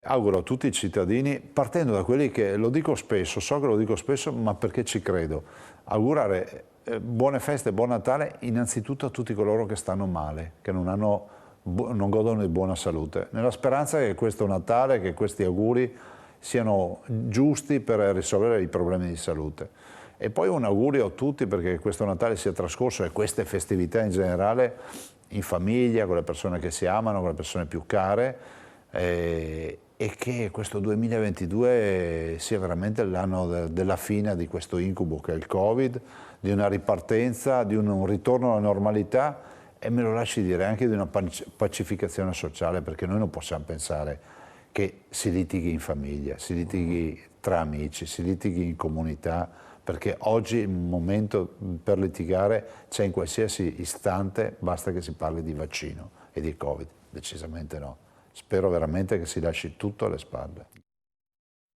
Auguro a tutti i cittadini, partendo da quelli che, lo dico spesso, so che lo dico spesso, ma perché ci credo, augurare buone feste, buon Natale innanzitutto a tutti coloro che stanno male, che non godono di buona salute, nella speranza che questo Natale, che questi auguri siano giusti per risolvere i problemi di salute. E poi un augurio a tutti perché questo Natale sia trascorso e queste festività in generale in famiglia, con le persone che si amano, con le persone più care, e che questo 2022 sia veramente l'anno della fine di questo incubo che è il Covid, di una ripartenza, di un ritorno alla normalità e me lo lasci dire anche di una pacificazione sociale, perché noi non possiamo pensare che si litighi in famiglia, si litighi tra amici, si litighi in comunità, perché oggi il momento per litigare c'è in qualsiasi istante, basta che si parli di vaccino e di Covid, decisamente no. Spero veramente che si lasci tutto alle spalle.